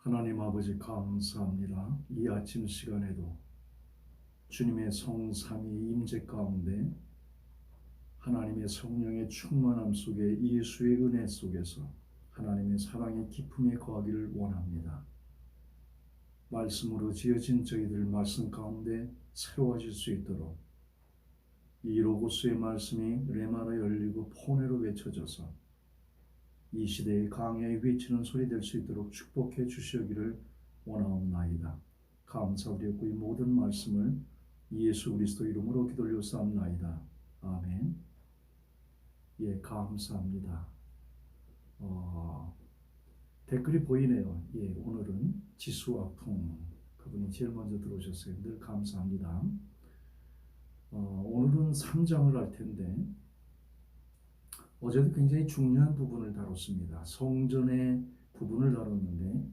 하나님 아버지 감사합니다. 이 아침 시간에도 주님의 성삼위 임재 가운데 하나님의 성령의 충만함 속에 예수의 은혜 속에서 하나님의 사랑의 기쁨에 거하기를 원합니다. 말씀으로 지어진 저희들 말씀 가운데 새로워질 수 있도록 이 로고스의 말씀이 레마로 열리고 포네로 외쳐져서 이 시대의 강야에 외치는 소리 될 수 있도록 축복해 주시기를 원하옵나이다. 감사드렸고 이 모든 말씀을 예수 그리스도 이름으로 기도 올려싸옵나이다. 아멘. 예, 감사합니다. 댓글이 보이네요. 예, 오늘은 지수와 풍 그분이 제일 먼저 들어오셨어요. 늘 감사합니다. 오늘은 3장을 할 텐데 어제도 굉장히 중요한 부분을 다뤘습니다. 성전의 부분을 다뤘는데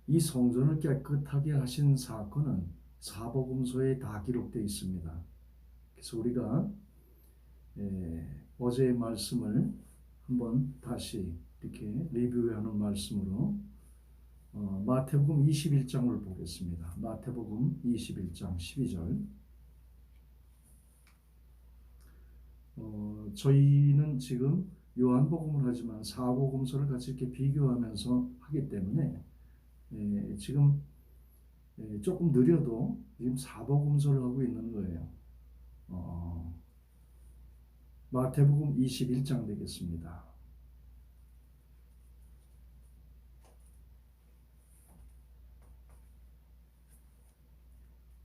이 성전을 깨끗하게 하신 사건은 사복음서에 다 기록되어 있습니다. 그래서 우리가 어제의 말씀을 한번 다시 이렇게 리뷰하는 말씀으로 마태복음 21장을 보겠습니다. 마태복음 21장 12절. 저희는 지금 요한복음을 하지만 사복음서를 같이 이렇게 비교하면서 하기 때문에 지금 조금 느려도 지금 사복음서를 하고 있는 거예요. 마태복음 21장 되겠습니다.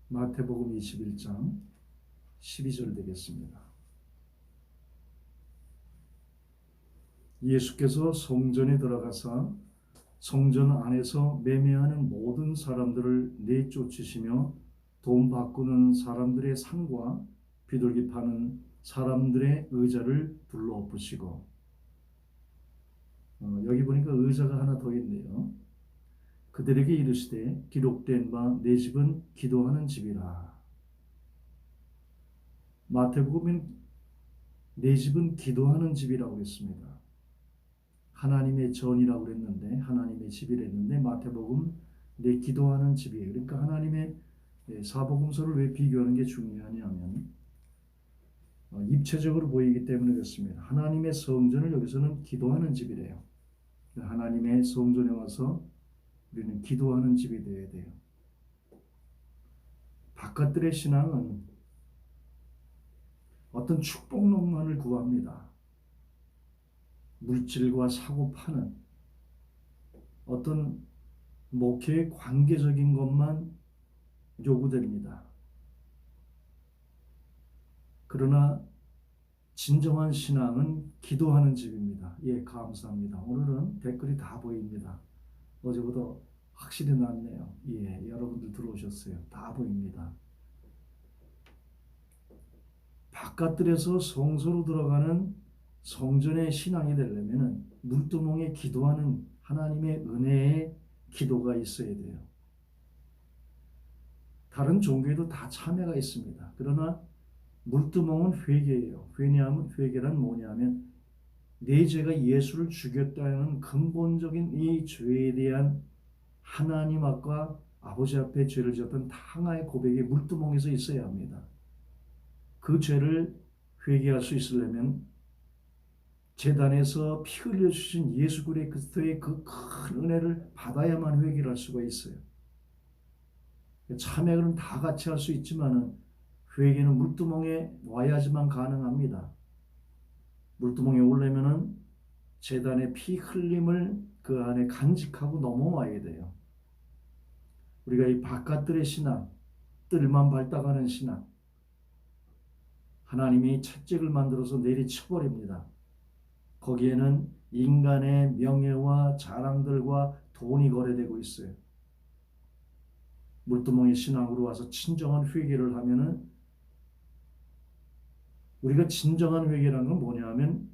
마태복음 21장 12절 되겠습니다. 예수께서 성전에 들어가사 성전 안에서 매매하는 모든 사람들을 내쫓으시며 돈 바꾸는 사람들의 상과 비둘기 파는 사람들의 의자를 불러엎으시고 여기 보니까 의자가 하나 더 있네요. 그들에게 이르시되 기록된 바 내 집은 기도하는 집이라. 마태복음은 내 집은 기도하는 집이라고 했습니다. 하나님의 전이라고 그랬는데 하나님의 집이라 했는데 마태복음 내 기도하는 집이에요. 그러니까 하나님의 사복음서를 왜 비교하는 게 중요하냐면 입체적으로 보이기 때문에 그렇습니다. 하나님의 성전을 여기서는 기도하는 집이래요. 하나님의 성전에 와서 우리는 기도하는 집이 되어야 돼요. 바깥들의 신앙은 어떤 축복론만을 구합니다. 물질과 사고 파는 어떤 목회의 관계적인 것만 요구됩니다. 그러나 진정한 신앙은 기도하는 집입니다. 예, 감사합니다. 오늘은 댓글이 다 보입니다. 어제보다 확실히 낫네요. 예, 여러분들 들어오셨어요. 다 보입니다. 바깥들에서 성소로 들어가는 성전의 신앙이 되려면 물두멍에 기도하는 하나님의 은혜의 기도가 있어야 돼요. 다른 종교에도 다 참회가 있습니다. 그러나 물두멍은 회개예요. 왜냐하면 회개란 뭐냐면 내 죄가 예수를 죽였다는 근본적인 이 죄에 대한 하나님 앞과 아버지 앞에 죄를 지었던 탕하의 고백이 물두멍에서 있어야 합니다. 그 죄를 회개할 수 있으려면 제단에서 피 흘려주신 예수 그리스도의 그 큰 은혜를 받아야만 회개를 할 수가 있어요. 참회는 다 같이 할 수 있지만 회개는 물두멍에 와야지만 가능합니다. 물두멍에 오려면 제단의 피 흘림을 그 안에 간직하고 넘어와야 돼요. 우리가 이 바깥들의 신앙, 뜰만 밟다가는 신앙, 하나님이 채찍을 만들어서 내리쳐버립니다. 거기에는 인간의 명예와 자랑들과 돈이 거래되고 있어요. 물두멍의 신앙으로 와서 진정한 회개를 하면은 우리가 진정한 회개라는 건 뭐냐면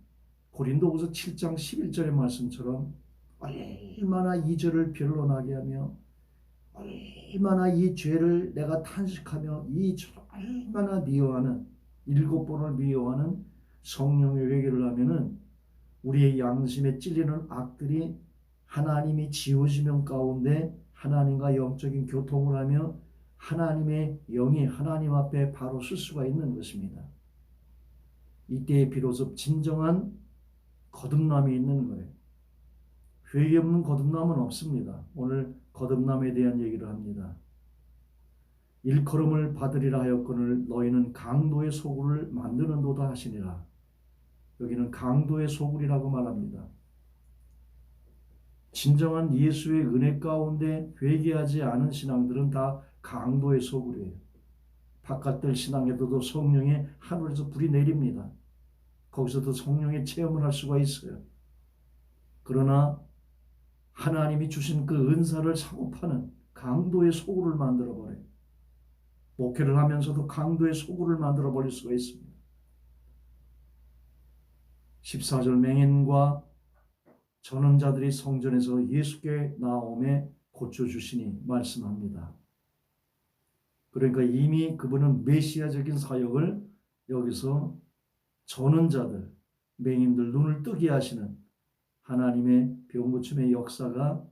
고린도후서 7장 11절의 말씀처럼 얼마나 이 죄를 변론하게 하며 얼마나 이 죄를 내가 탄식하며 이 죄를 얼마나 미워하는 7번을 미워하는 성령의 회개를 하면은 우리의 양심에 찔리는 악들이 하나님이 지어지면 가운데 하나님과 영적인 교통을 하며 하나님의 영이 하나님 앞에 바로 설 수가 있는 것입니다. 이때에 비로소 진정한 거듭남이 있는 거예요. 회개 없는 거듭남은 없습니다. 오늘 거듭남에 대한 얘기를 합니다. 일컬음을 받으리라 하였거늘 너희는 강도의 소굴을 만드는도다 하시니라. 여기는 강도의 소굴이라고 말합니다. 진정한 예수의 은혜 가운데 회개하지 않은 신앙들은 다 강도의 소굴이에요. 바깥들 신앙에도 성령의 하늘에서 불이 내립니다. 거기서도 성령의 체험을 할 수가 있어요. 그러나 하나님이 주신 그 은사를 사고 파는 강도의 소굴을 만들어버려요. 목회를 하면서도 강도의 소굴을 만들어버릴 수가 있습니다. 14절 맹인과 전원자들이 성전에서 예수께 나옴에 고쳐주시니 말씀합니다. 그러니까 이미 그분은 메시아적인 사역을 여기서 전원자들, 맹인들 눈을 뜨게 하시는 하나님의 병 고침의 역사가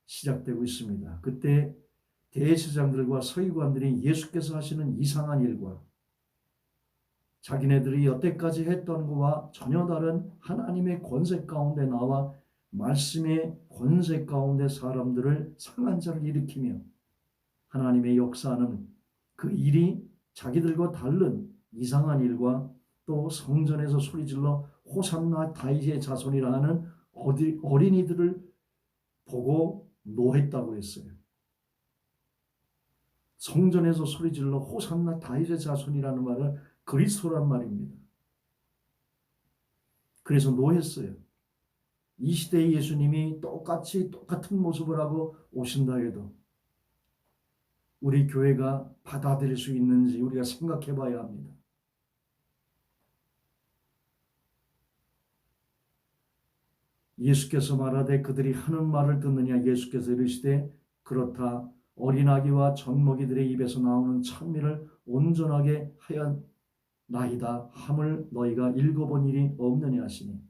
시작되고 있습니다. 그때 대제사장들과 서기관들이 예수께서 하시는 이상한 일과 자기네들이 여태까지 했던 것과 전혀 다른 하나님의 권세 가운데 나와 말씀의 권세 가운데 사람들을 상한 자를 일으키며 하나님의 역사는 그 일이 자기들과 다른 이상한 일과 또 성전에서 소리질러 호산나 다윗의 자손이라 하는 어린이들을 보고 노했다고 했어요. 성전에서 소리질러 호산나 다윗의 자손이라는 말은 그리스도란 말입니다. 그래서 노했어요. 이 시대의 예수님이 똑같은 모습을 하고 오신다 해도 우리 교회가 받아들일 수 있는지 우리가 생각해 봐야 합니다. 예수께서 말하되 그들이 하는 말을 듣느냐. 예수께서 이르시되 그렇다. 어린아기와 젖먹이들의 입에서 나오는 찬미를 온전하게 하였나이다 함을 너희가 읽어본 일이 없느냐 하시니,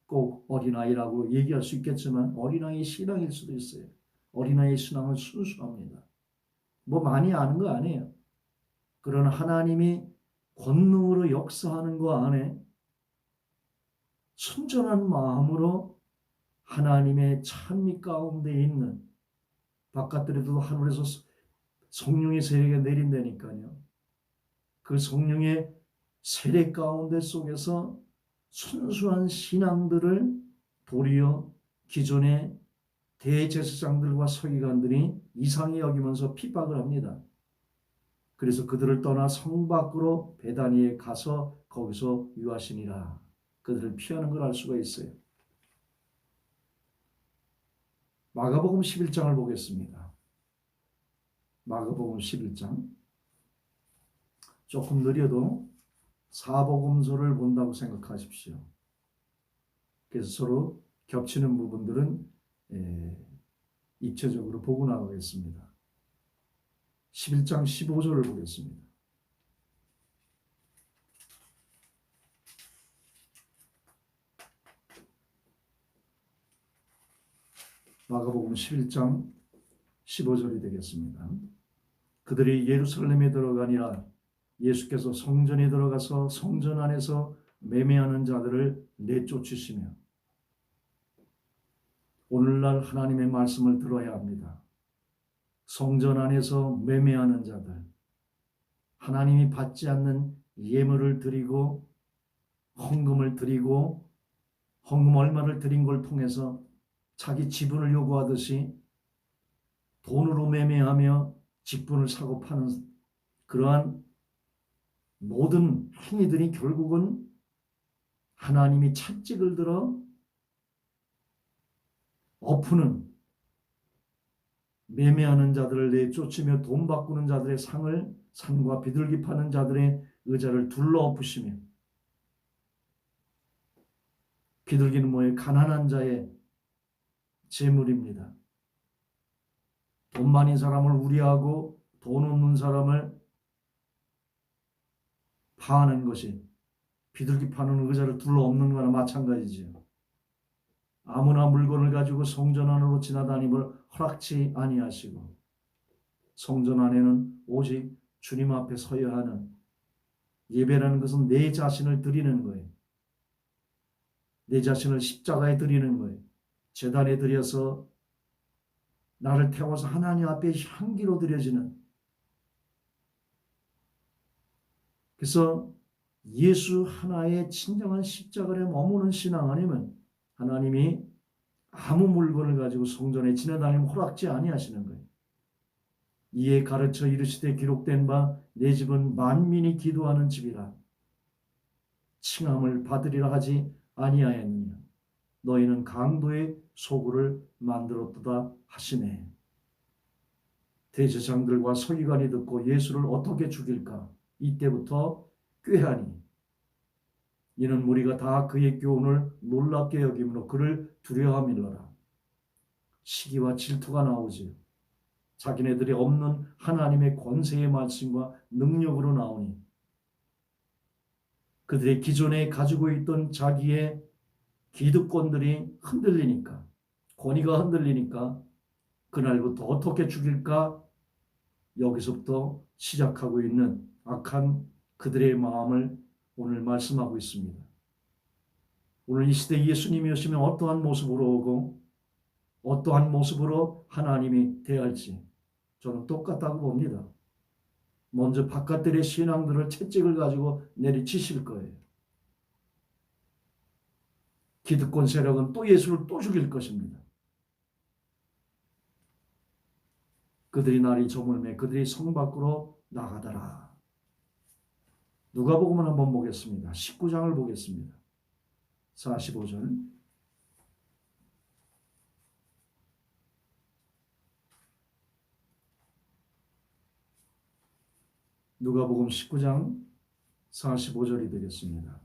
꼭 어린아이라고 얘기할 수 있겠지만 어린아이 신앙일 수도 있어요. 어린아이 신앙은 순수합니다. 뭐 많이 아는 거 아니에요. 그러나 하나님이 권능으로 역사하는 거 안에 순전한 마음으로 하나님의 찬미 가운데 있는, 바깥들에도 하늘에서 성령의 세례가 내린다니까요. 그 성령의 세례 가운데 속에서 순수한 신앙들을 도리어 기존의 대제사장들과 서기관들이 이상히 여기면서 핍박을 합니다. 그래서 그들을 떠나 성 밖으로 베다니에 가서 거기서 유하시니라. 그들을 피하는 걸 알 수가 있어요. 마가복음 11장을 보겠습니다. 마가복음 11장. 조금 느려도 사복음서를 본다고 생각하십시오. 그래서 서로 겹치는 부분들은 입체적으로 보고 나가겠습니다. 11장 15절을 보겠습니다. 마가복음 11장 15절이 되겠습니다. 그들이 예루살렘에 들어가니라. 예수께서 성전에 들어가서 성전 안에서 매매하는 자들을 내쫓으시며, 오늘날 하나님의 말씀을 들어야 합니다. 성전 안에서 매매하는 자들, 하나님이 받지 않는 예물을 드리고 헌금을 드리고 헌금 얼마를 드린 걸 통해서 자기 지분을 요구하듯이 돈으로 매매하며 직분을 사고 파는 그러한 모든 행위들이 결국은 하나님이 채찍을 들어 엎으는, 매매하는 자들을 내쫓으며 돈 바꾸는 자들의 상과 비둘기 파는 자들의 의자를 둘러 엎으시며, 비둘기는 뭐예요? 가난한 자의 재물입니다. 돈 많은 사람을 우려하고 돈 없는 사람을 파는 것이 비둘기 파는 의자를 둘러 엎는 거나 마찬가지죠. 아무나 물건을 가지고 성전 안으로 지나다님을 허락치 아니하시고 성전 안에는 오직 주님 앞에 서야 하는, 예배라는 것은 내 자신을 드리는 거예요. 내 자신을 십자가에 드리는 거예요. 제단에 드려서 나를 태워서 하나님 앞에 향기로 드려지는. 그래서 예수 하나의 진정한 십자가에 머무는 신앙 아니면 하나님이 아무 물건을 가지고 성전에 지나다니면 허락지 아니하시는 거예요. 이에 가르쳐 이르시되 기록된 바 내 집은 만민이 기도하는 집이라 칭함을 받으리라 하지 아니하였느냐. 너희는 강도의 소굴을 만들었도다 하시네. 대제사장들과 서기관이 듣고 예수를 어떻게 죽일까 이때부터 꾀하니 이는 무리가 다 그의 교훈을 놀랍게 여김으로 그를 두려워함일러라. 시기와 질투가 나오지. 자기네들이 없는 하나님의 권세의 말씀과 능력으로 나오니 그들의 기존에 가지고 있던 자기의 기득권들이 흔들리니까, 권위가 흔들리니까 그날부터 어떻게 죽일까 여기서부터 시작하고 있는 악한 그들의 마음을 오늘 말씀하고 있습니다. 오늘 이 시대에 예수님이 오시면 어떠한 모습으로 오고 어떠한 모습으로 하나님이 대할지 저는 똑같다고 봅니다. 먼저 바깥들의 신앙들을 채찍을 가지고 내리치실 거예요. 기득권 세력은 또 예수를 또 죽일 것입니다. 그들이 날이 저물매 그들이 성 밖으로 나가더라. 누가복음을 한번 보겠습니다. 19장을 보겠습니다. 45절. 누가복음 19장 45절이 되겠습니다.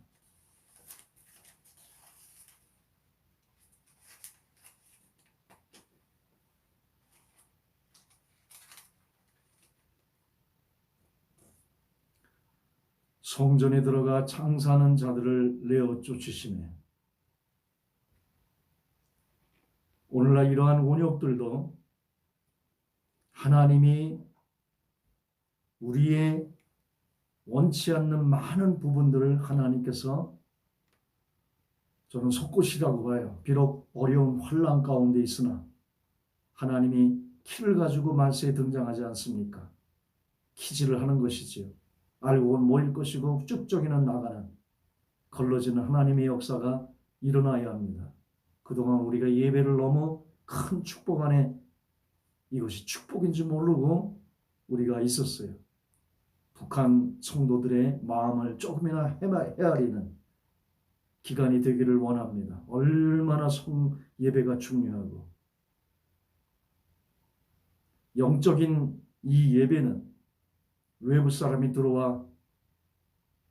성전에 들어가 장사하는 자들을 내어 쫓으시네. 오늘날 이러한 온역들도 하나님이 우리의 원치 않는 많은 부분들을 하나님께서 저는 속고시라고 봐요. 비록 어려운 환난 가운데 있으나 하나님이 키를 가지고 말세에 등장하지 않습니까? 키질을 하는 것이지요. 알고는 모일 것이고 쭉적이는 나가는 걸러지는 하나님의 역사가 일어나야 합니다. 그동안 우리가 예배를 너무 큰 축복 안에 이것이 축복인지 모르고 우리가 있었어요. 북한 성도들의 마음을 조금이나 헤아리는 기간이 되기를 원합니다. 얼마나 예배가 중요하고 영적인 이 예배는 외부 사람이 들어와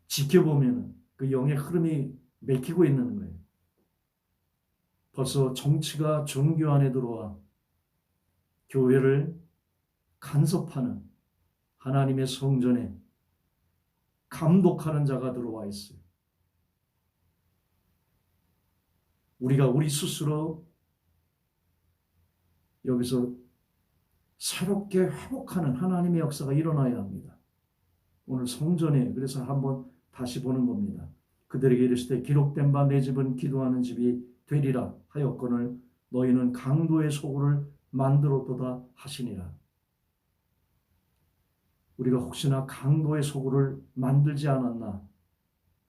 지켜보면 그 영의 흐름이 맥히고 있는 거예요. 벌써 정치가 종교 안에 들어와 교회를 간섭하는 하나님의 성전에 감독하는 자가 들어와 있어요. 우리가 우리 스스로 여기서 새롭게 회복하는 하나님의 역사가 일어나야 합니다. 오늘 성전에 그래서 한번 다시 보는 겁니다. 그들에게 이르시되 기록된 바 내 집은 기도하는 집이 되리라 하였거늘 너희는 강도의 소굴을 만들었도다 하시니라. 우리가 혹시나 강도의 소굴을 만들지 않았나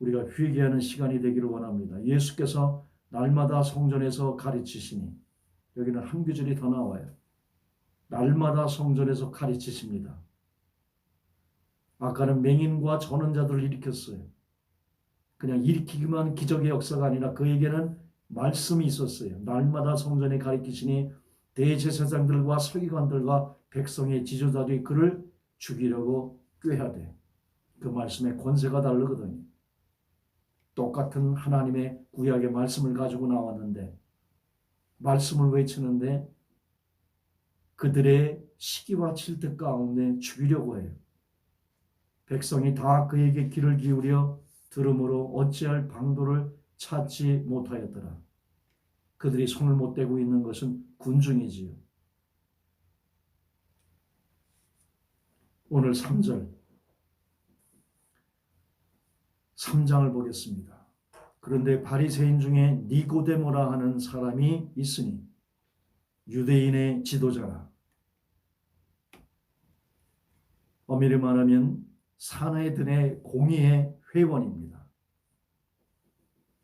우리가 회개하는 시간이 되기를 원합니다. 예수께서 날마다 성전에서 가르치시니 여기는 한 구절이 더 나와요. 날마다 성전에서 가르치십니다. 아까는 맹인과 전원자들을 일으켰어요. 그냥 일으키기만 기적의 역사가 아니라 그에게는 말씀이 있었어요. 날마다 성전에 가르치시니 대제사장들과 서기관들과 백성의 지도자들이 그를 죽이려고 꾀하되 그 말씀에 권세가 다르거든요. 똑같은 하나님의 구약의 말씀을 가지고 나왔는데 말씀을 외치는데 그들의 시기와 질투 가운데 죽이려고 해요. 백성이 다 그에게 귀를 기울여 들음으로 어찌할 방도를 찾지 못하였더라. 그들이 손을 못 대고 있는 것은 군중이지요. 오늘 3장을 보겠습니다. 그런데 바리새인 중에 니고데모라 하는 사람이 있으니 유대인의 지도자라. 엄밀히 말하면 사내들의 공의회 회원입니다.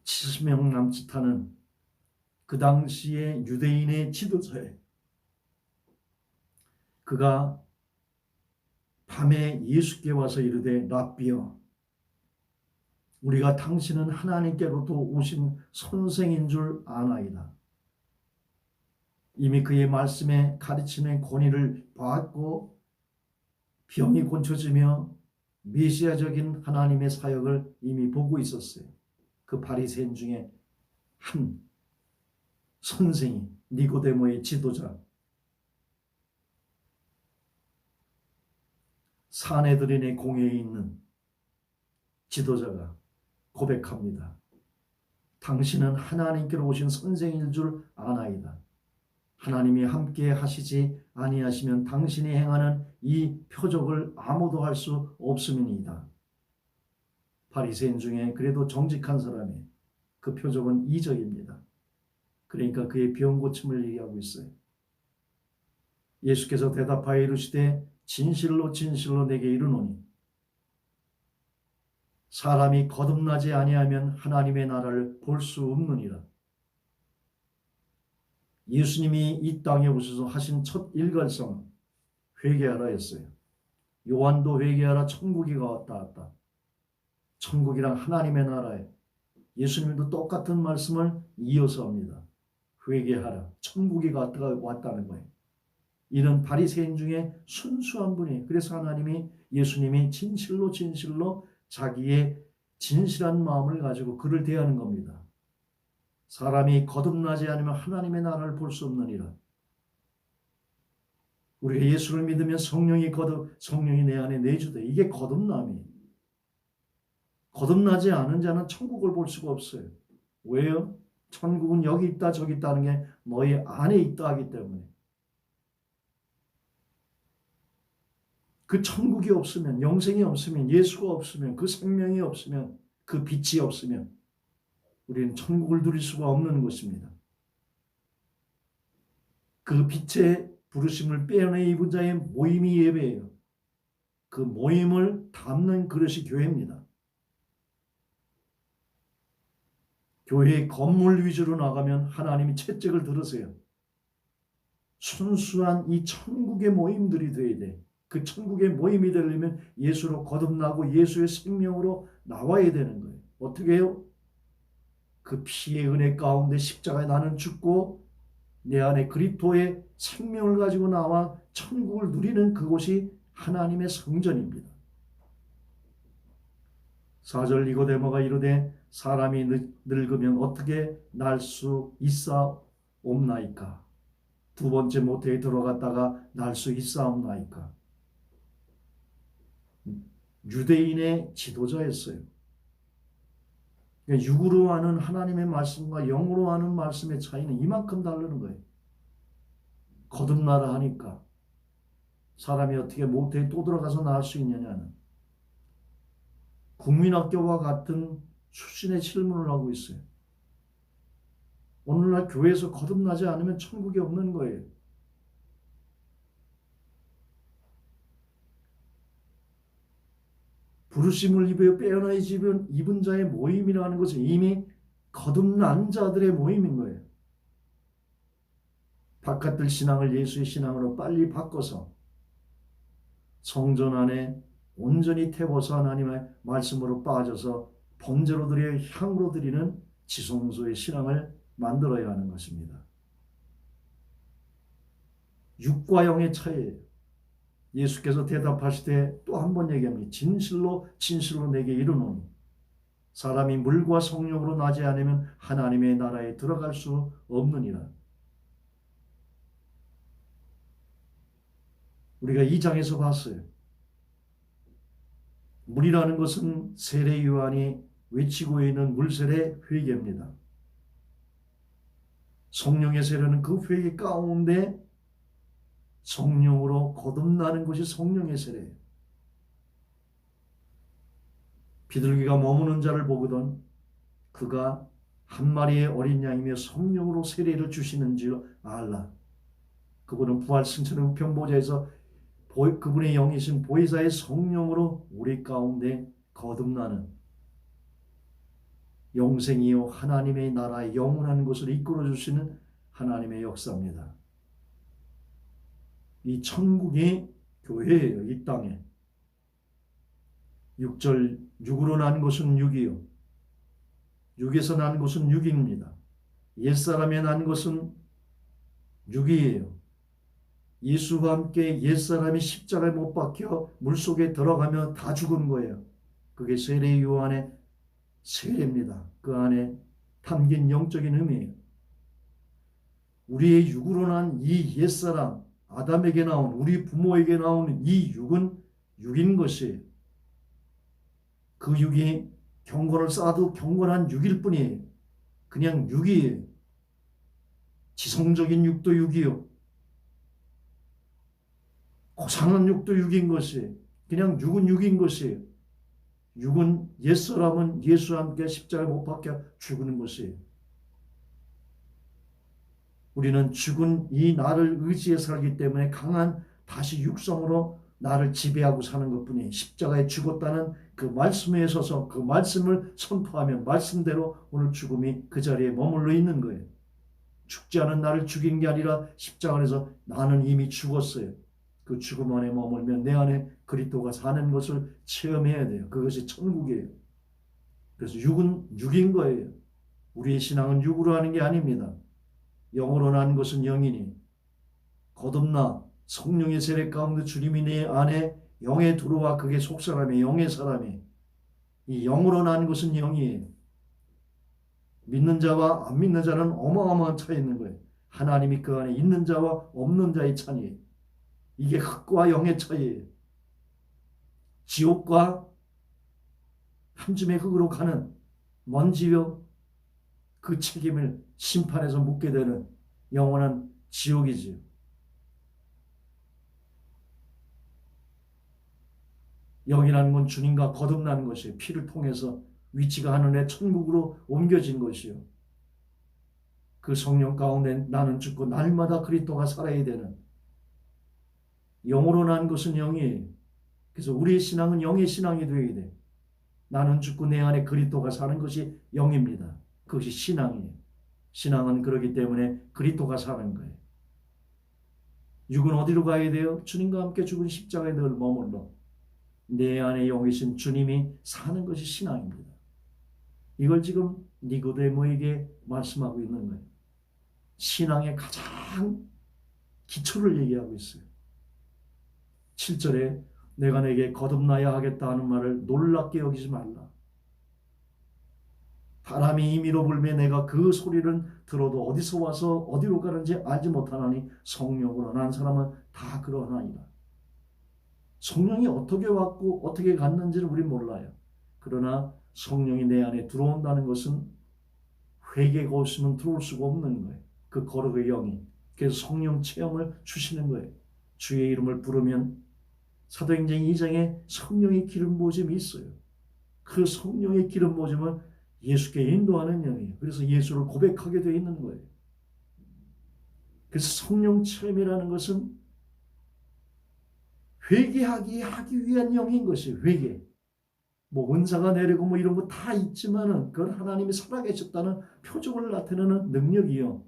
70명 남짓하는 그 당시의 유대인의 지도자에 그가 밤에 예수께 와서 이르되 랍비여 우리가 당신은 하나님께로부터 오신 선생인 줄 아나이다. 이미 그의 말씀에 가르침의 권위를 받고 병이 고쳐지며 메시아적인 하나님의 사역을 이미 보고 있었어요. 그 바리새인 중에 한 선생이 니고데모의 지도자 사내들인의 공회에 있는 지도자가 고백합니다. 당신은 하나님께로 오신 선생일 줄 아나이다. 하나님이 함께 하시지 아니하시면 당신이 행하는 이 표적을 아무도 할 수 없음이니이다. 바리새인 중에 그래도 정직한 사람이 그 표적은 이적입니다. 그러니까 그의 병 고침을 얘기하고 있어요. 예수께서 대답하여 이르시되 진실로 진실로 내게 이르노니 사람이 거듭나지 아니하면 하나님의 나라를 볼 수 없느니라. 예수님이 이 땅에 오셔서 하신 첫 일갈성은 회개하라였어요. 요한도 회개하라 천국이 왔다. 천국이랑 하나님의 나라에 예수님도 똑같은 말씀을 이어서 합니다. 회개하라. 천국이 왔다는 거예요. 이런 바리새인 중에 순수한 분이 그래서 하나님이 예수님이 진실로 진실로 자기의 진실한 마음을 가지고 그를 대하는 겁니다. 사람이 거듭나지 않으면 하나님의 나라를 볼 수 없느니라. 우리가 예수를 믿으면 성령이 내 안에 내주되 이게 거듭남이에요. 거듭나지 않은 자는 천국을 볼 수가 없어요. 왜요? 천국은 여기 있다 저기 있다는 게 너희 안에 있다 하기 때문에. 그 천국이 없으면 영생이 없으면 예수가 없으면 그 생명이 없으면 그 빛이 없으면 우리는 천국을 누릴 수가 없는 것입니다. 그 빛의 부르심을 빼어내 입은 자의 모임이 예배예요. 그 모임을 담는 그릇이 교회입니다. 교회의 건물 위주로 나가면 하나님이 채찍을 들으세요. 순수한 이 천국의 모임들이 돼야 돼. 그 천국의 모임이 되려면 예수로 거듭나고 예수의 생명으로 나와야 되는 거예요. 어떻게 해요? 그 피의 은혜 가운데 십자가에 나는 죽고 내 안에 그리스도의 생명을 가지고 나와 천국을 누리는 그곳이 하나님의 성전입니다. 4절 니고데모가 이르되 사람이 늙으면 어떻게 날 수 있사옵나이까? 두 번째 모태에 들어갔다가 날 수 있사옵나이까? 유대인의 지도자였어요. 그러니까 육으로 하는 하나님의 말씀과 영으로 하는 말씀의 차이는 이만큼 다르는 거예요. 거듭나라 하니까 사람이 어떻게 모태에 또 들어가서 나을 수 있느냐는 국민학교와 같은 수준의 질문을 하고 있어요. 오늘날 교회에서 거듭나지 않으면 천국이 없는 거예요. 부르심을 입어 빼어나 입은 자의 모임이라는 것은 이미 거듭난 자들의 모임인 거예요. 바깥들 신앙을 예수의 신앙으로 빨리 바꿔서 성전 안에 온전히 태워서 하나님의 말씀으로 빠져서 번제로 드려 향으로 드리는 지성소의 신앙을 만들어야 하는 것입니다. 육과 영의 차이예요. 예수께서 대답하시되 또 한 번 얘기합니다. 진실로 진실로 내게 이르노니 사람이 물과 성령으로 나지 않으면 하나님의 나라에 들어갈 수 없느니라. 우리가 2장에서 봤어요. 물이라는 것은 세례 요한이 외치고 있는 물세례 회개입니다. 성령의 세례는 그 회개 가운데 성령으로 거듭나는 것이 성령의 세례예요. 비둘기가 머무는 자를 보거든 그가 한 마리의 어린 양이며 성령으로 세례를 주시는 줄 알라. 그분은 부활 승천의 우편보좌에서 그분의 영이신 보혜사의 성령으로 우리 가운데 거듭나는 영생이요 하나님의 나라의 영원한 것을 이끌어 주시는 하나님의 역사입니다. 이 천국이 교회예요. 이 땅에 6절 육으로 난 것은 육이요 육에서 난 것은 육입니다. 옛사람에 난 것은 육이에요. 예수와 함께 옛사람이 십자가에 못 박혀 물속에 들어가며 다 죽은 거예요. 그게 세례 요한의 세례입니다. 그 안에 담긴 영적인 의미예요. 우리의 육으로 난 이 옛사람 아담에게 나온 우리 부모에게 나오는 이 육은 육인 것이에요. 그 육이 경건을 쌓아도 경건한 육일 뿐이에요. 그냥 육이에요. 지성적인 육도 육이요. 고상한 육도 육인 것이에요. 그냥 육은 육인 것이에요. 육은 옛사람은 예수와 함께 십자가에 못 박혀 죽는 것이에요. 우리는 죽은 이 나를 의지해 살기 때문에 강한 다시 육성으로 나를 지배하고 사는 것뿐이에요. 십자가에 죽었다는 그 말씀에 서서 그 말씀을 선포하면 말씀대로 오늘 죽음이 그 자리에 머물러 있는 거예요. 죽지 않은 나를 죽인 게 아니라 십자가 안에서 나는 이미 죽었어요. 그 죽음 안에 머물면 내 안에 그리스도가 사는 것을 체험해야 돼요. 그것이 천국이에요. 그래서 육은 육인 거예요. 우리의 신앙은 육으로 하는 게 아닙니다. 영으로 난 것은 영이니 거듭나 성령의 세례 가운데 주님이 내 안에 영에 들어와 그게 속사람이 영의 사람이 이 영으로 난 것은 영이에요. 믿는 자와 안 믿는 자는 어마어마한 차이 있는 거예요. 하나님이 그 안에 있는 자와 없는 자의 차이예요. 이게 흙과 영의 차이예요. 지옥과 한 줌의 흙으로 가는 먼지요 그 책임을 심판에서 묻게 되는 영원한 지옥이지요. 영이라는 건 주님과 거듭나는 것이에요. 피를 통해서 위치가 하늘의 천국으로 옮겨진 것이요. 그 성령 가운데 나는 죽고 날마다 그리스도가 살아야 되는 영으로 난 것은 영이에요. 그래서 우리의 신앙은 영의 신앙이 되어야 돼. 나는 죽고 내 안에 그리스도가 사는 것이 영입니다. 그것이 신앙이에요. 신앙은 그렇기 때문에 그리스도가 사는 거예요. 육은 어디로 가야 돼요? 주님과 함께 죽은 십자가에 늘 머물러 내 안에 영이신 주님이 사는 것이 신앙입니다. 이걸 지금 니고데모에게 말씀하고 있는 거예요. 신앙의 가장 기초를 얘기하고 있어요. 7절에 내가 내게 거듭나야 하겠다 하는 말을 놀랍게 여기지 말라. 바람이 임의로 불매 내가 그 소리를 들어도 어디서 와서 어디로 가는지 알지 못하나니 성령으로 난 사람은 다 그러하나이다. 성령이 어떻게 왔고 어떻게 갔는지를 우린 몰라요. 그러나 성령이 내 안에 들어온다는 것은 회개가 없으면 들어올 수가 없는 거예요. 그 거룩의 영이. 그래서 성령 체험을 주시는 거예요. 주의 이름을 부르면 사도행전 2장에 성령의 기름 부어짐이 있어요. 그 성령의 기름 부어짐은 예수께 인도하는 영이에요. 그래서 예수를 고백하게 되어 있는 거예요. 그래서 성령 체험이라는 것은 하기 위한 영인 것이에요. 회개. 뭐 은사가 내리고 뭐 이런 거 다 있지만은 그건 하나님이 살아계셨다는 표적을 나타내는 능력이요.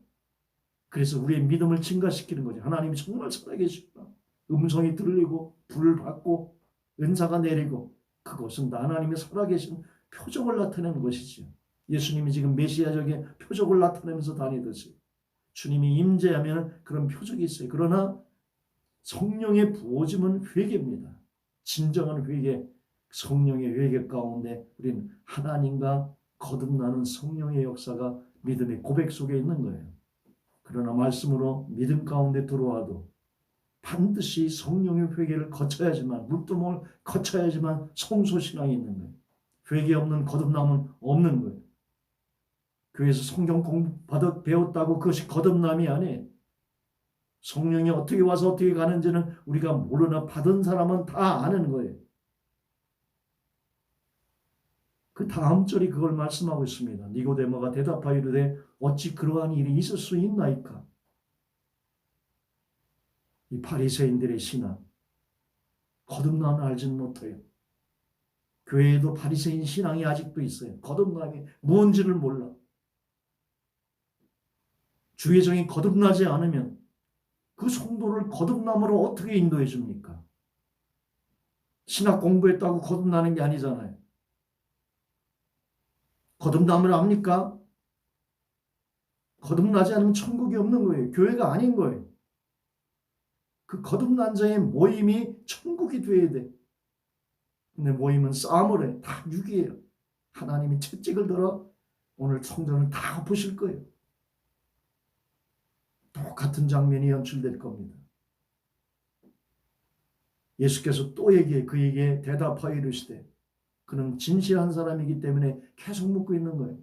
그래서 우리의 믿음을 증가시키는 거죠. 하나님이 정말 살아계시구나. 음성이 들리고 불을 받고 은사가 내리고 그것은 하나님이 살아계신 표적을 나타내는 것이지요. 예수님이 지금 메시아적인 표적을 나타내면서 다니듯이 주님이 임재하면 그런 표적이 있어요. 그러나 성령의 부어짐은 회개입니다. 진정한 회개, 성령의 회개 가운데 우리는 하나님과 거듭나는 성령의 역사가 믿음의 고백 속에 있는 거예요. 그러나 말씀으로 믿음 가운데 들어와도 반드시 성령의 회개를 거쳐야지만 물두멍을 거쳐야지만 성소신앙이 있는 거예요. 회개 없는 거듭남은 없는 거예요. 교회에서 성경 공부 배웠다고 그것이 거듭남이 아니에요. 성령이 어떻게 와서 어떻게 가는지는 우리가 모르나 받은 사람은 다 아는 거예요. 그 다음 절이 그걸 말씀하고 있습니다. 니고데모가 대답하여 이르되 어찌 그러한 일이 있을 수 있나이까? 이 바리새인들의 신앙, 거듭남을 알지는 못해요. 교회에도 바리새인 신앙이 아직도 있어요. 거듭남이 뭔지를 몰라. 주의 정이 거듭나지 않으면 그 성도를 거듭남으로 어떻게 인도해 줍니까? 신학 공부했다고 거듭나는 게 아니잖아요. 거듭남을 압니까? 거듭나지 않으면 천국이 없는 거예요. 교회가 아닌 거예요. 그 거듭난 자의 모임이 천국이 돼야 돼. 근데 모임은 싸움을 해. 다 육이에요. 하나님이 채찍을 들어 오늘 성전을 다 엎으실 거예요. 똑같은 장면이 연출될 겁니다. 예수께서 또 얘기해 그에게 대답하여 이르시되 그는 진실한 사람이기 때문에 계속 묻고 있는 거예요.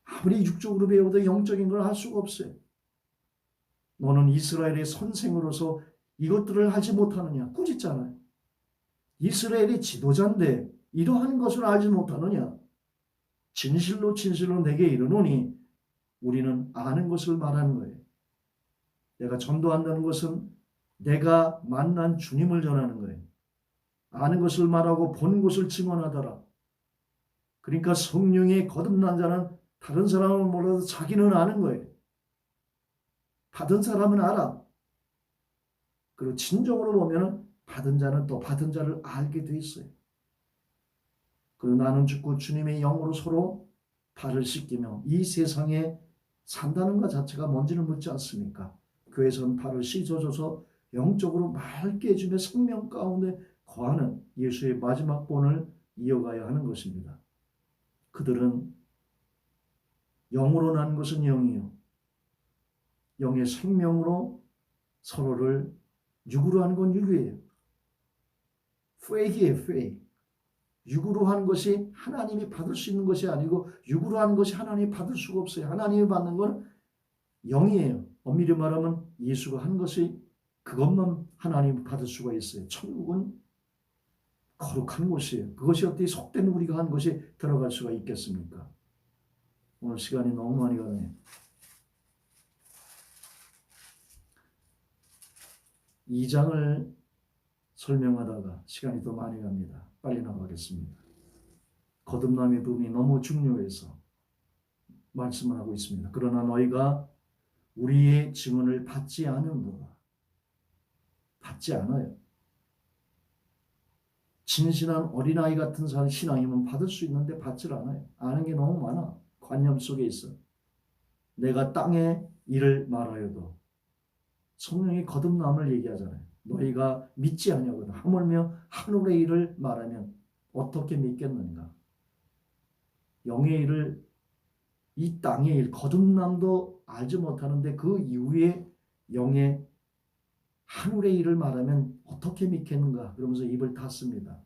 아무리 육적으로 배워도 영적인 걸 할 수가 없어요. 너는 이스라엘의 선생으로서 이것들을 하지 못하느냐? 꾸짖잖아요. 이스라엘의 지도자인데 이러한 것을 알지 못하느냐? 진실로 진실로 내게 이르노니 우리는 아는 것을 말하는 거예요. 내가 전도한다는 것은 내가 만난 주님을 전하는 거예요. 아는 것을 말하고 본 것을 증언하더라. 그러니까 성령의 거듭난 자는 다른 사람을 몰라도 자기는 아는 거예요. 받은 사람은 알아. 그리고 진정으로 보면 받은 자는 또 받은 자를 알게 돼 있어요. 그리고 나는 죽고 주님의 영으로 서로 발을 씻기며 이 세상에 산다는 것 자체가 뭔지를 묻지 않습니까? 교회에서는 발을 씻어줘서 영적으로 맑게 해주며 생명 가운데 거하는 예수의 마지막 본을 이어가야 하는 것입니다. 그들은 영으로 난 것은 영이요. 영의 생명으로 서로를 육으로 하는 건 육이에요. 페이기예요, 페이. 육으로 하는 것이 하나님이 받을 수 있는 것이 아니고 육으로 하는 것이 하나님이 받을 수가 없어요. 하나님이 받는 건 영이에요. 엄밀히 말하면 예수가 한 것이 그것만 하나님이 받을 수가 있어요. 천국은 거룩한 곳이에요. 그것이 어떻게 속된 우리가 한 것이 들어갈 수가 있겠습니까? 오늘 시간이 너무 많이 가네요. 2장을 설명하다가 시간이 더 많이 갑니다. 빨리 나가겠습니다. 거듭남의 부분이 너무 중요해서 말씀을 하고 있습니다. 그러나 너희가 우리의 증언을 받지 않는도다. 받지 않아요. 진실한 어린아이 같은 신앙이면 받을 수 있는데 받질 않아요. 아는 게 너무 많아. 관념 속에 있어. 내가 땅의 일을 말하여도 성령의 거듭남을 얘기하잖아요. 너희가 믿지 않냐거든. 하물며 하늘의 일을 말하면 어떻게 믿겠는가? 영의 일을 이 땅의 일, 거듭남도 알지 못하는데 그 이후에 영의 하늘의 일을 말하면 어떻게 믿겠는가? 그러면서 입을 닫습니다.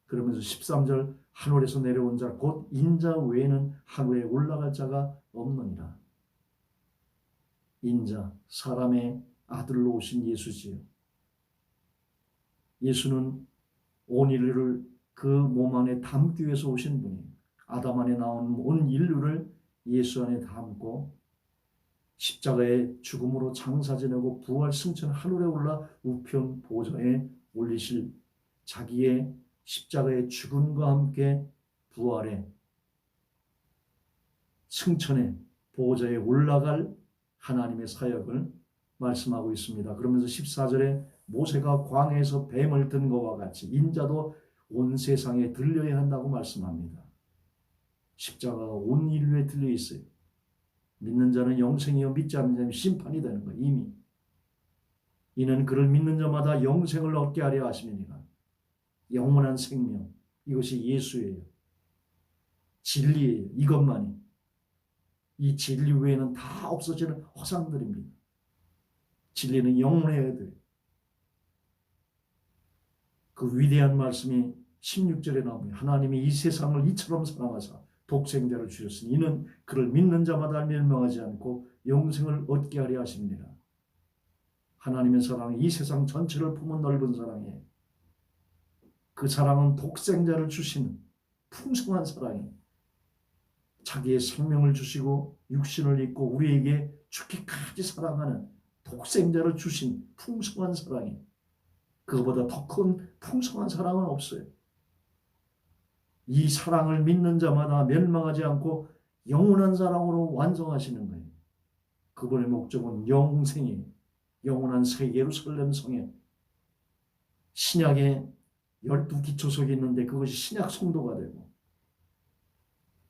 그러면서 13절 하늘에서 내려온 자 곧 인자 외에는 하늘에 올라갈 자가 없느니라. 인자, 사람의 아들로 오신 예수지요. 예수는 온 인류를 그 몸 안에 담기 위해서 오신 분이에요. 아담 안에 나온 온 인류를 예수 안에 담고 십자가의 죽음으로 장사 지내고 부활 승천 하늘에 올라 우편 보좌에 올리실 자기의 십자가의 죽음과 함께 부활의 승천의 보좌에 올라갈 하나님의 사역을 말씀하고 있습니다. 그러면서 14절에 모세가 광야에서 뱀을 든 것과 같이 인자도 온 세상에 들려야 한다고 말씀합니다. 십자가가 온 인류에 들려 있어요. 믿는 자는 영생이요 믿지 않는 자는 심판이 되는 거예요. 이미. 이는 그를 믿는 자마다 영생을 얻게 하려 하심이니라. 영원한 생명. 이것이 예수예요. 진리예요. 이것만이. 이 진리 외에는 다 없어지는 허상들입니다. 진리는 영원해야 돼요. 그 위대한 말씀이 16절에 나옵니다. 하나님이 이 세상을 이처럼 사랑하사 독생자를 주셨으니 이는 그를 믿는 자마다 멸망하지 않고 영생을 얻게 하려 하십니다. 하나님의 사랑은 이 세상 전체를 품은 넓은 사랑이에요. 그 사랑은 독생자를 주시는 풍성한 사랑이에요. 자기의 생명을 주시고 육신을 입고 우리에게 죽기까지 사랑하는 독생자를 주신 풍성한 사랑이에요. 그거보다 더 큰 풍성한 사랑은 없어요. 이 사랑을 믿는 자마다 멸망하지 않고 영원한 사랑으로 완성하시는 거예요. 그분의 목적은 영생이에요. 영원한 새 예루살렘 성에 신약에 12기초석이 있는데 그것이 신약 성도가 되고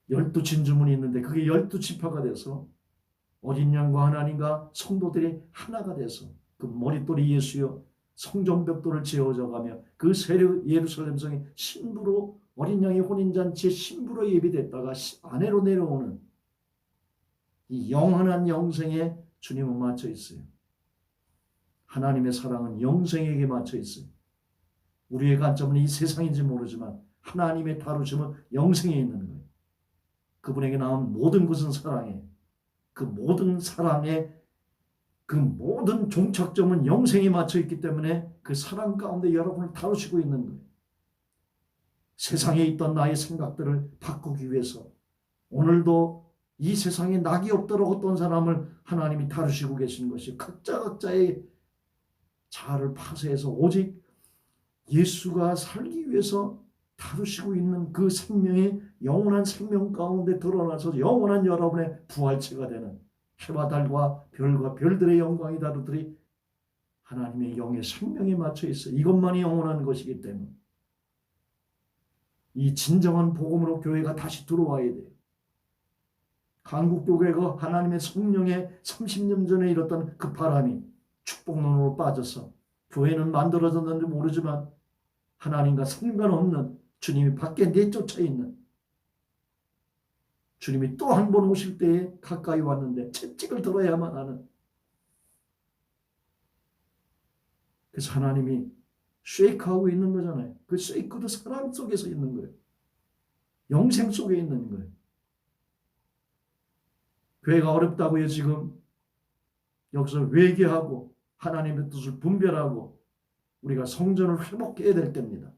12진주문이 있는데 그게 12지파가 돼서 어린 양과 하나님과 성도들이 하나가 돼서 그 머릿돌이 예수여 성전벽돌을 지어져가며 그 새 예루살렘 성이 신부로 어린 양의 혼인잔치의 신부로 예비됐다가 아내로 내려오는 이 영원한 영생에 주님은 맞춰 있어요. 하나님의 사랑은 영생에게 맞춰 있어요. 우리의 관점은 이 세상인지 모르지만 하나님의 다루심은 영생에 있는 거예요. 그분에게 나온 모든 것은 사랑이에요. 그 모든 사랑의 그 모든 종착점은 영생에 맞춰 있기 때문에 그 사랑 가운데 여러분을 다루시고 있는 거예요. 세상에 있던 나의 생각들을 바꾸기 위해서 오늘도 이 세상에 낙이 없도록 어떤 사람을 하나님이 다루시고 계신 것이 각자의 자아를 파쇄해서 오직 예수가 살기 위해서 다루시고 있는 그 생명이 영원한 생명 가운데 드러나서 영원한 여러분의 부활체가 되는 해와 달과 별과 별들의 영광이 다루더니 하나님의 영의 생명에 맞춰 있어. 이것만이 영원한 것이기 때문에 이 진정한 복음으로 교회가 다시 들어와야 돼요. 한국교회가 하나님의 성령의 30년 전에 일었던 그 바람이 축복론으로 빠져서 교회는 만들어졌는지 모르지만 하나님과 상관없는 주님이 밖에 내쫓아 있는 주님이 또 한 번 오실 때에 가까이 왔는데 채찍을 들어야만 하는 그래서 하나님이 쉐이크하고 있는 거잖아요. 그 쉐이크도 사랑 속에서 있는 거예요. 영생 속에 있는 거예요. 교회가 어렵다고요. 지금 여기서 회개하고 하나님의 뜻을 분별하고 우리가 성전을 회복해야 될 때입니다.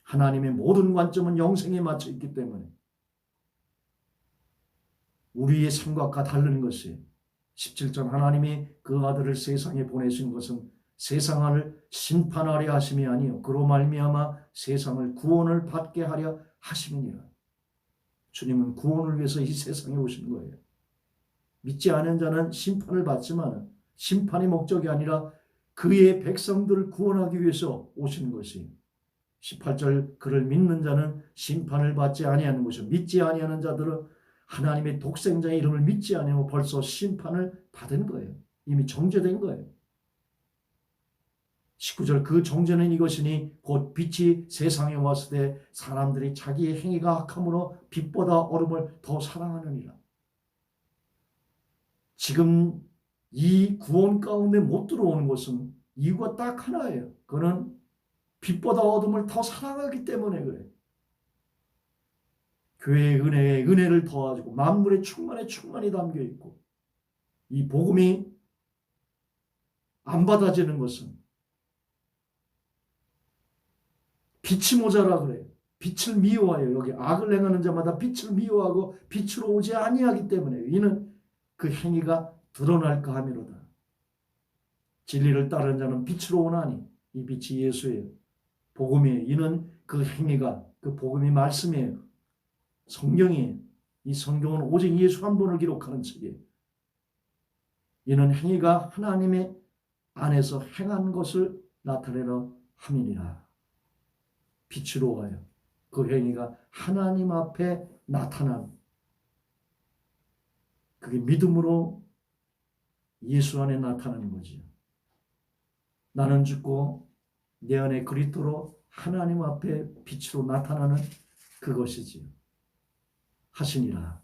하나님의 모든 관점은 영생에 맞춰 있기 때문에 우리의 생각과 다른 것이 17절 하나님이 그 아들을 세상에 보내신 것은 세상을 심판하려 하심이 아니요 그로 말미암아 세상을 구원을 받게 하려 하심이니라. 주님은 구원을 위해서 이 세상에 오신 거예요. 믿지 않은 자는 심판을 받지만 심판이 목적이 아니라 그의 백성들을 구원하기 위해서 오신 것이 18절 그를 믿는 자는 심판을 받지 아니하는 것이요 믿지 아니하는 자들은 하나님의 독생자의 이름을 믿지 아니하고 벌써 심판을 받은 거예요. 이미 정죄된 거예요. 19절 그 정죄는 이것이니 곧 빛이 세상에 왔을 때 사람들이 자기의 행위가 악함으로 빛보다 어둠을 더 사랑하느니라. 지금 이 구원 가운데 못 들어오는 것은 이유가 딱 하나예요. 그는 빛보다 어둠을 더 사랑하기 때문에 그래요. 교회의 은혜에 은혜를 더하고 만물의 충만이 담겨 있고 이 복음이 안 받아지는 것은 빛이 모자라 그래요. 빛을 미워해요. 여기 악을 행하는 자마다 빛을 미워하고 빛으로 오지 아니하기 때문에 이는 그 행위가 드러날까 함이로다. 진리를 따르는 자는 빛으로 오나니 이 빛이 예수예요. 복음이에요. 이는 그 행위가 그 복음이 말씀이에요. 성경이에요. 이 성경은 오직 예수 한 분을 기록하는 책이에요. 이는 행위가 하나님의 안에서 행한 것을 나타내려 함이니라. 빛으로 와요. 그 행위가 하나님 앞에 나타난 그게 믿음으로 예수 안에 나타나는 거지요. 나는 죽고 내 안에 그리스도로 하나님 앞에 빛으로 나타나는 그것이지요. 하시니라.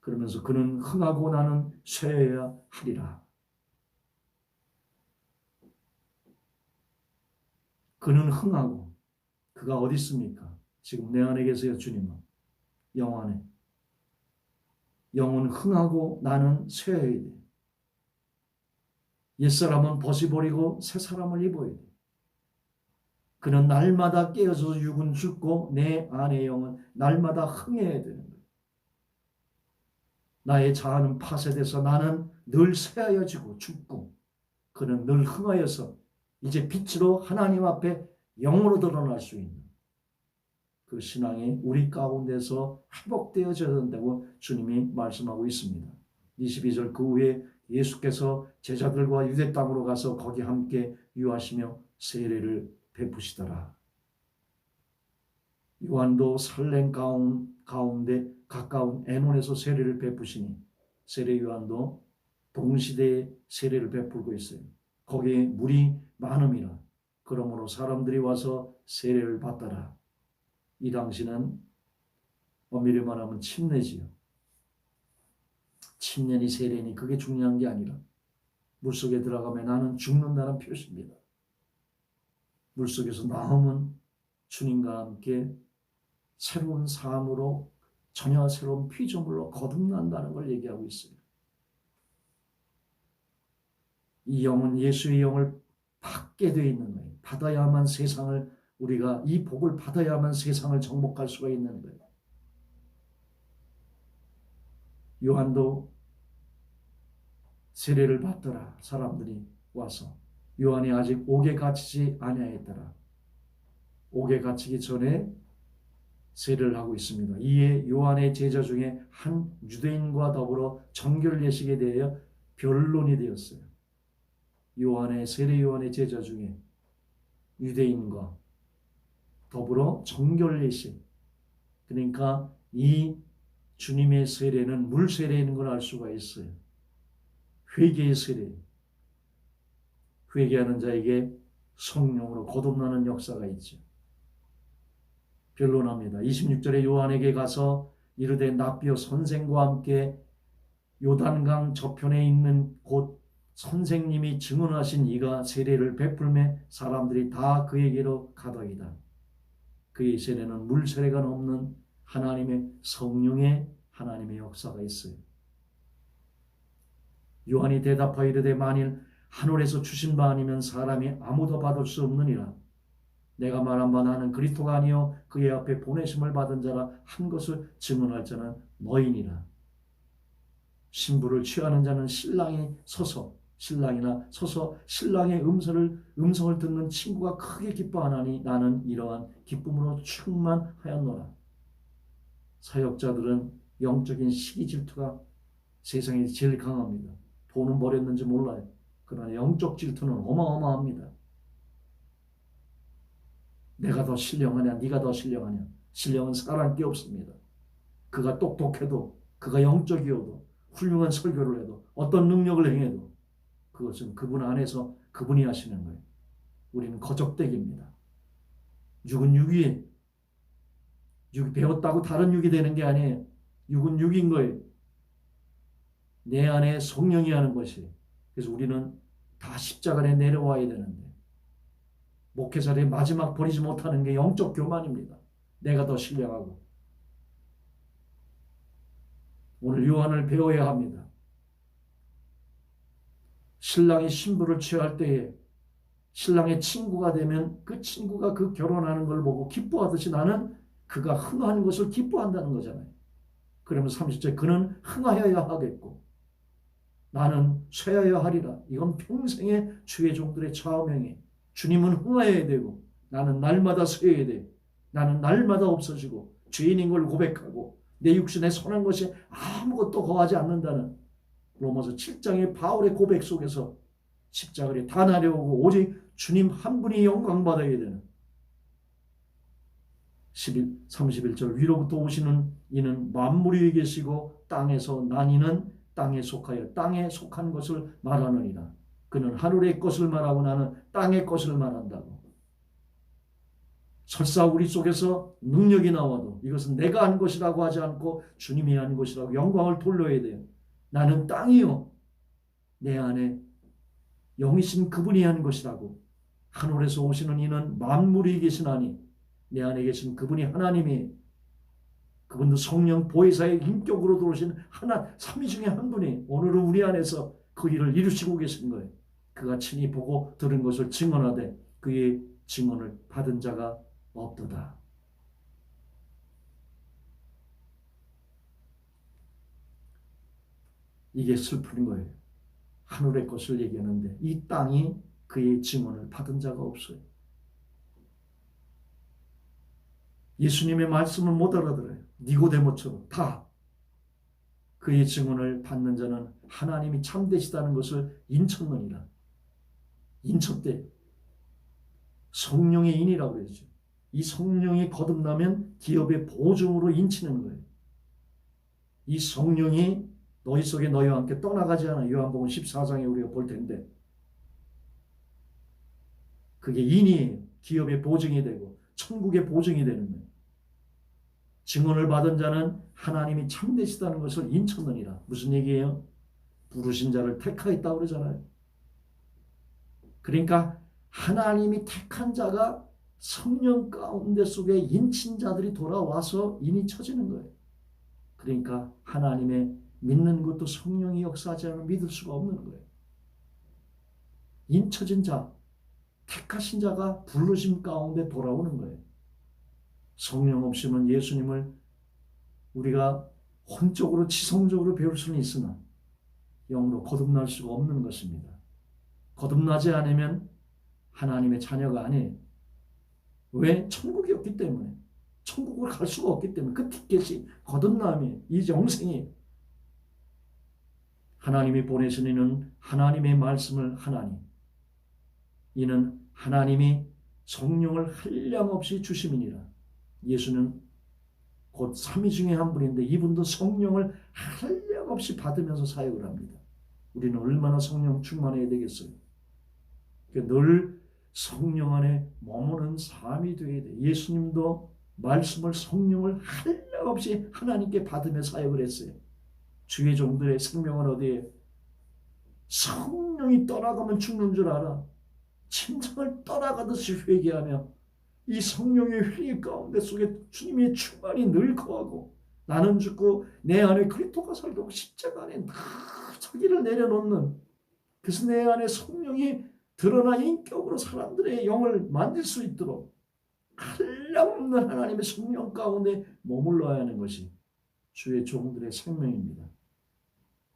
그러면서 그는 흥하고 나는 쇠해야 하리라. 그는 흥하고 그가 어디 있습니까? 지금 내 안에 계세요. 주님은 영 안에. 영은 흥하고 나는 쇠해야 돼. 옛사람은 벗어버리고 새 사람을 입어야 돼. 그는 날마다 깨어서 육은 죽고 내 안의 영은 날마다 흥해야 되는 거예요. 나의 자아는 파쇄돼서 나는 늘 쇠하여지고 죽고 그는 늘 흥하여서 이제 빛으로 하나님 앞에 영으로 드러날 수 있는 그 신앙이 우리 가운데서 회복되어져야 된다고 주님이 말씀하고 있습니다. 22절 그 후에 예수께서 제자들과 유대 땅으로 가서 거기 함께 유하시며 세례를 베푸시더라. 요한도 살렘 가운데 가까운 에논에서 세례를 베푸시니 세례 요한도 동시대에 세례를 베풀고 있어요. 거기에 물이 많음이라. 그러므로 사람들이 와서 세례를 받더라. 이 당시는 엄밀히 말하면 침례지요. 침례니 세례니 그게 중요한 게 아니라 물속에 들어가면 나는 죽는다는 표시입니다. 물속에서 나오면 주님과 함께 새로운 삶으로 전혀 새로운 피조물로 거듭난다는 걸 얘기하고 있어요. 이 영은 예수의 영을 받게 되어 있는 거예요. 받아야만 세상을 우리가 이 복을 받아야만 세상을 정복할 수가 있는 거예요. 요한도 세례를 받더라. 사람들이 와서 요한이 아직 옥에 갇히지 아니하였더라. 옥에 갇히기 전에 세례를 하고 있습니다. 이에 요한의 제자 중에 한 유대인과 더불어 정결 예식에 대하여 변론이 되었어요. 세례 요한의 제자 중에 유대인과 더불어 정결 예식, 그러니까 이 주님의 세례는 물 세례인 걸 알 수가 있어요. 회개의 세례, 회개하는 자에게 성령으로 거듭나는 역사가 있죠. 변론합니다. 26절에 요한에게 가서 이르되 납비어 선생과 함께 요단강 저편에 있는 곳 선생님이 증언하신 이가 세례를 베풀매 사람들이 다 그에게로 가더이다. 그의 세례는 물 세례가 넘는 하나님의 성령의 하나님의 역사가 있어요. 요한이 대답하여 이르되 만일 하늘에서 주신 바 아니면 사람이 아무도 받을 수 없느니라. 내가 말한 바 나는 그리스도가 아니요 그의 앞에 보내심을 받은 자라 한 것을 증언할 자는 너희니라. 신부를 취하는 자는 신랑이나 서서 신랑의 음성을 듣는 친구가 크게 기뻐하나니 나는 이러한 기쁨으로 충만하였노라. 사역자들은 영적인 시기 질투가 세상에 제일 강합니다. 돈은 버렸는지 몰라요. 그러나 영적 질투는 어마어마합니다. 내가 더 신령하냐, 네가 더 신령하냐. 신령은 사람 게 없습니다. 그가 똑똑해도, 그가 영적이어도, 훌륭한 설교를 해도, 어떤 능력을 행해도 그것은 그분 안에서 그분이 하시는 거예요. 우리는 거적대기입니다. 육은 육이 배웠다고 다른 육이 되는 게 아니에요. 육은 육인 거예요. 내 안에 성령이 하는 것이에요. 그래서 우리는 다 십자가에 내려와야 되는데 목회자들이 마지막 버리지 못하는 게 영적 교만입니다. 내가 더 신령하고. 오늘 요한을 배워야 합니다. 신랑이 신부를 취할 때에 신랑의 친구가 되면 그 친구가 그 결혼하는 걸 보고 기뻐하듯이 나는 그가 흥하는 것을 기뻐한다는 거잖아요. 그러면 30절 그는 흥하여야 하겠고 나는 쇠하여야 하리라. 이건 평생의 주의 종들의 좌우명이에요. 주님은 흥하여야 되고 나는 날마다 쇠해야 돼. 나는 날마다 없어지고 죄인인 걸 고백하고 내 육신에 선한 것이 아무것도 거하지 않는다는 로마서 7장의 바울의 고백 속에서 십자가에 다 나려오고 오직 주님 한 분이 영광받아야 되는 31절 위로부터 오시는 이는 만물 위에 계시고 땅에서 난 이는 땅에 속하여 땅에 속한 것을 말하느니라. 그는 하늘의 것을 말하고 나는 땅의 것을 말한다고. 설사 우리 속에서 능력이 나와도 이것은 내가 한 것이라고 하지 않고 주님이 한 것이라고 영광을 돌려야 돼요. 나는 땅이요 내 안에 영이신 그분이 한 것이라고. 하늘에서 오시는 이는 만물이 계시나니 내 안에 계신 그분이 하나님이, 그분도 성령 보혜사의 인격으로 들어오신 하나 삼위 중에 한 분이 오늘은 우리 안에서 그 일을 이루시고 계신 거예요. 그가 친히 보고 들은 것을 증언하되 그의 증언을 받은 자가 없도다. 이게 슬픈 거예요. 하늘의 것을 얘기하는데 이 땅이 그의 증언을 받은 자가 없어요. 예수님의 말씀을 못 알아들어요. 니고데모처럼 다 그의 증언을 받는 자는 하나님이 참되시다는 것을 인쳤느니라. 인쳤대. 성령의 인이라고 그러죠. 이 성령이 거듭나면 기업의 보증으로 인치는 거예요. 이 성령이 너희 속에 너희와 함께 떠나가지 않아. 요한복음 14장에 우리가 볼 텐데 그게 인이 기업의 보증이 되고 천국의 보증이 되는 거예요. 증언을 받은 자는 하나님이 참되시다는 것을 인쳤느니라. 무슨 얘기예요? 부르신 자를 택하였다고 그러잖아요. 그러니까 하나님이 택한 자가 성령 가운데 속에 인친 자들이 돌아와서 인이 쳐지는 거예요. 그러니까 하나님의 믿는 것도 성령이 역사하지 않으면 믿을 수가 없는 거예요. 인쳐진 자, 택하신 자가 부르심 가운데 돌아오는 거예요. 성령 없이는 예수님을 우리가 혼적으로 지성적으로 배울 수는 있으나 영으로 거듭날 수가 없는 것입니다. 거듭나지 않으면 하나님의 자녀가 아니에요. 왜? 천국이 없기 때문에. 천국을 갈 수가 없기 때문에. 그 티켓이 거듭남이 이 영생이. 하나님이 보내신 이는 하나님의 말씀을 하나니 이는 하나님이 성령을 한량없이 주심이니라. 예수는 곧 삼위 중에 한 분인데 이분도 성령을 한량없이 받으면서 사역을 합니다. 우리는 얼마나 성령 충만해야 되겠어요. 늘 성령 안에 머무는 삶이 되어야 돼. 예수님도 말씀을 성령을 한량없이 하나님께 받으며 사역을 했어요. 주의 종들의 생명은 어디에? 성령이 떠나가면 죽는 줄 알아. 침상을 떠나가듯이 회개하며 이 성령의 회개 가운데 속에 주님의 충만이 늘 거하고 나는 죽고 내 안에 그리스도가 살고 십자가 안에 다 자기를 내려놓는, 그래서 내 안에 성령이 드러나 인격으로 사람들의 영을 만질 수 있도록 한량없는 하나님의 성령 가운데 머물러야 하는 것이 주의 종들의 생명입니다.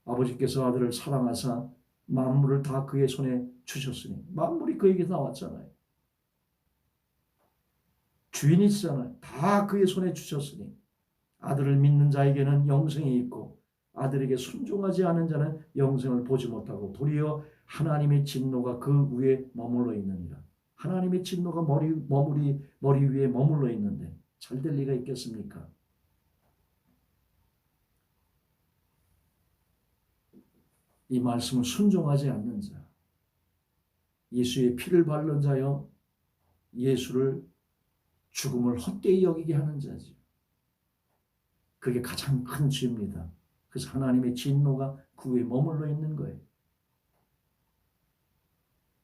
아버지께서 아들을 사랑하사 만물을 다 그의 손에 주셨으니 만물이 그에게서 나왔잖아요. 주인이시잖아요. 다 그의 손에 주셨으니 아들을 믿는 자에게는 영생이 있고 아들에게 순종하지 않은 자는 영생을 보지 못하고 도리어 하나님의 진노가 그 위에 머물러 있느니라. 하나님의 진노가 머리 위에 머물러 있는데 잘 될 리가 있겠습니까? 이 말씀을 순종하지 않는 자, 예수의 피를 바른 자여 예수를 죽음을 헛되이 여기게 하는 자지. 그게 가장 큰 죄입니다. 그래서 하나님의 진노가 그 위에 머물러 있는 거예요.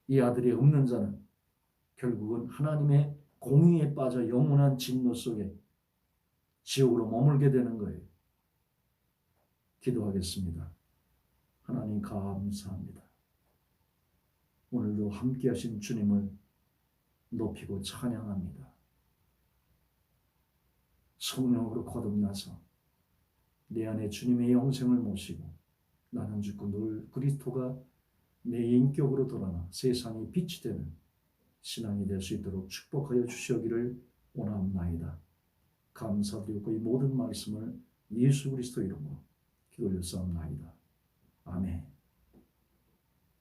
이 아들이 없는 자는 결국은 하나님의 공의에 빠져 영원한 진노 속에 지옥으로 머물게 되는 거예요. 기도하겠습니다. 하나님 감사합니다. 오늘도 함께 하신 주님을 높이고 찬양합니다. 성령으로 거듭나서 내 안에 주님의 영생을 모시고 나는 죽고 늘 그리스도가 내 인격으로 돌아나 세상의 빛이 되는 신앙이 될 수 있도록 축복하여 주시기를 원하옵나이다. 감사드리고 이 모든 말씀을 예수 그리스도 이름으로 기도 올렸사옵나이다. 아멘.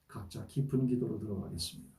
각자 깊은 기도로 들어가겠습니다.